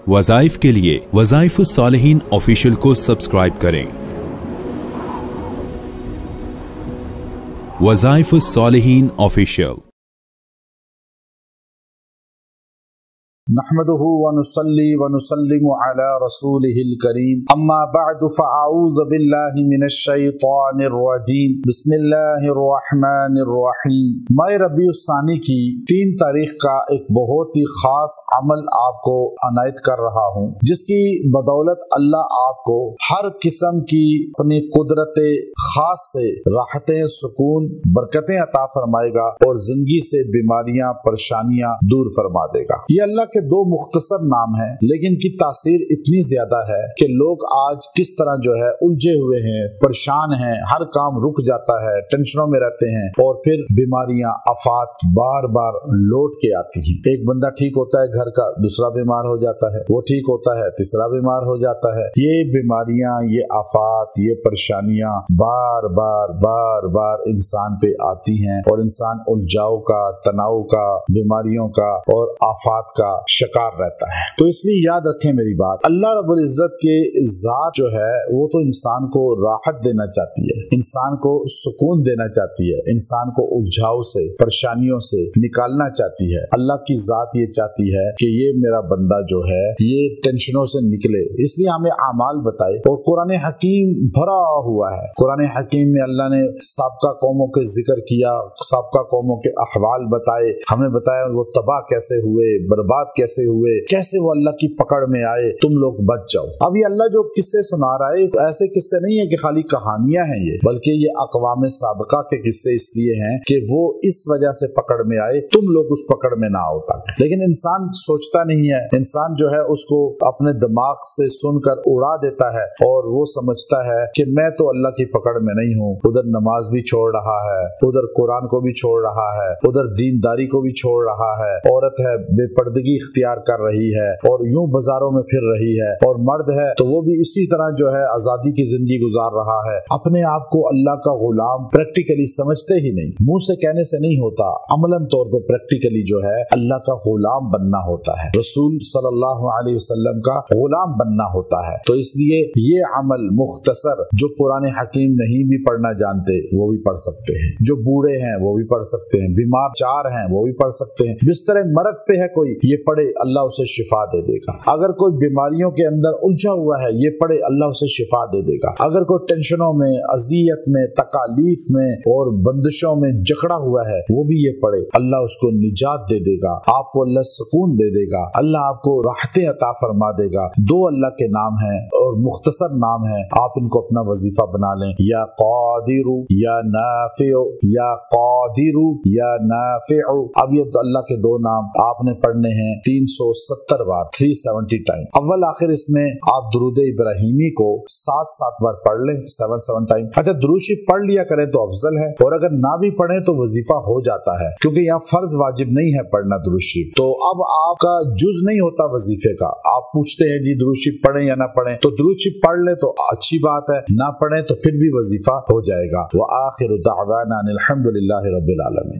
وظائف کے لیے وظائف الصالحین آفیشیل کو سبسکرائب کریں۔ وظائف الصالحین آفیشیل۔ نحمده ونصلي ونسلم على رسوله الكريم اما بعد فاعوذ بالله من الشیطان الرجیم بسم اللہ الرحمن الرحیم۔ ماہ ربیع الثانی کی 3 تاریخ کا ایک بہت ہی خاص عمل آپ کو عنایت کر رہا ہوں، جس کی بدولت اللہ آپ کو ہر قسم کی اپنی قدرت خاص سے راحتیں، سکون، برکتیں عطا فرمائے گا اور زندگی سے بیماریاں، پریشانیاں دور فرما دے گا۔ یہ اللہ کے 2 مختصر نام ہیں، لیکن کی تاثیر اتنی زیادہ ہے کہ لوگ آج کس طرح جو ہے الجھے ہوئے ہیں، پریشان ہیں، ہر کام رک جاتا ہے، ٹینشنوں میں رہتے ہیں اور پھر بیماریاں، آفات بار بار لوٹ کے آتی ہیں۔ ایک بندہ ٹھیک ہوتا ہے گھر کا، دوسرا بیمار ہو جاتا ہے، وہ ٹھیک ہوتا ہے، تیسرا بیمار ہو جاتا ہے۔ یہ بیماریاں، یہ آفات، یہ پریشانیاں بار بار انسان پہ آتی ہیں اور انسان الجھاؤ کا، تناؤ کا، بیماریوں کا اور آفات کا شکار رہتا ہے۔ تو اس لیے یاد رکھیں میری بات، اللہ رب العزت کے ذات جو ہے وہ تو انسان کو راحت دینا چاہتی ہے، انسان کو سکون دینا چاہتی ہے، انسان کو الجھاؤ سے، پریشانیوں سے نکالنا چاہتی ہے۔ اللہ کی ذات یہ چاہتی ہے کہ یہ میرا بندہ جو ہے یہ ٹینشنوں سے نکلے، اس لیے ہمیں اعمال بتائے اور قرآن حکیم بھرا ہوا ہے۔ قرآن حکیم میں اللہ نے سابقہ قوموں کے ذکر کیا، سابقہ قوموں کے احوال بتائے، ہمیں بتایا وہ تباہ کیسے ہوئے، برباد کیسے ہوئے، کیسے وہ اللہ کی پکڑ میں آئے، تم لوگ بچ جاؤ۔ اب یہ اللہ جو قصے سنا رہا ہے ایسے قصے نہیں ہے کہ خالی کہانیاں ہیں یہ، بلکہ یہ اقوام سابقہ کے قصے اس لیے ہیں کہ وہ اس وجہ سے پکڑ میں آئے، تم لوگ اس پکڑ میں نہ آؤ تک۔ لیکن انسان سوچتا نہیں ہے، انسان جو ہے اس کو اپنے دماغ سے سن کر اڑا دیتا ہے اور وہ سمجھتا ہے کہ میں تو اللہ کی پکڑ میں نہیں ہوں، ادھر نماز بھی چھوڑ رہا ہے، ادھر قرآن کو بھی چھوڑ رہا ہے، ادھر دینداری کو بھی چھوڑ رہا ہے، عورت ہے بے پردگی اختیار کر رہی ہے اور یوں بازاروں میں پھر رہی ہے، اور مرد ہے تو وہ بھی اسی طرح جو ہے آزادی کی زندگی گزار رہا ہے۔ اپنے آپ کو اللہ کا غلام پریکٹیکلی سمجھتے ہی نہیں، منہ سے کہنے سے نہیں ہوتا، عملاً طور پہ پریکٹیکلی جو ہے اللہ کا غلام بننا ہوتا ہے، رسول صلی اللہ علیہ وسلم کا غلام بننا ہوتا ہے۔ تو اس لیے یہ عمل مختصر، جو قرآن حکیم نہیں بھی پڑھنا جانتے وہ بھی پڑھ سکتے ہیں، جو بوڑھے ہیں وہ بھی پڑھ سکتے ہیں، بیمار چار ہیں وہ بھی پڑھ سکتے ہیں، بستر مرگ پہ ہے کوئی، یہ پڑھے اللہ اسے شفا دے دے گا۔ اگر کوئی بیماریوں کے اندر الجھا ہوا ہے یہ پڑھے اللہ اسے شفا دے دے گا۔ اگر کوئی ٹینشنوں میں، اذیت میں، تکالیف میں اور بندشوں میں جکڑا ہوا ہے وہ بھی یہ پڑھے، اللہ اس کو نجات دے دے گا، آپ کو اللہ سکون دے دے گا، اللہ آپ کو راحتیں عطا فرما دے گا۔ 2 اللہ کے نام ہیں اور مختصر نام ہیں، آپ ان کو اپنا وظیفہ بنا لیں، یا قادر، یا نافع، یا قادر، یا نافع۔ اب یہ اللہ کے 2 نام آپ نے پڑھنے ہیں 370 بار، 370 ٹائم۔ اول آخر اس میں آپ درود ابراہیمی کو 7 بار پڑھ لیں، 7 ٹائم۔ اچھا درود شریف پڑھ لیا کریں تو افضل ہے، اور اگر نہ بھی پڑھیں تو وظیفہ ہو جاتا ہے، کیونکہ یہاں فرض واجب نہیں ہے پڑھنا درود شریف۔ تو اب آپ کا جز نہیں ہوتا وظیفے کا، آپ پوچھتے ہیں جی درود شریف پڑھیں یا نہ پڑھیں، تو درود شریف پڑھ لیں تو اچھی بات ہے، نہ پڑھیں تو پھر بھی وظیفہ ہو جائے گا۔ وآخر دعوانا الحمد للہ رب العالمین۔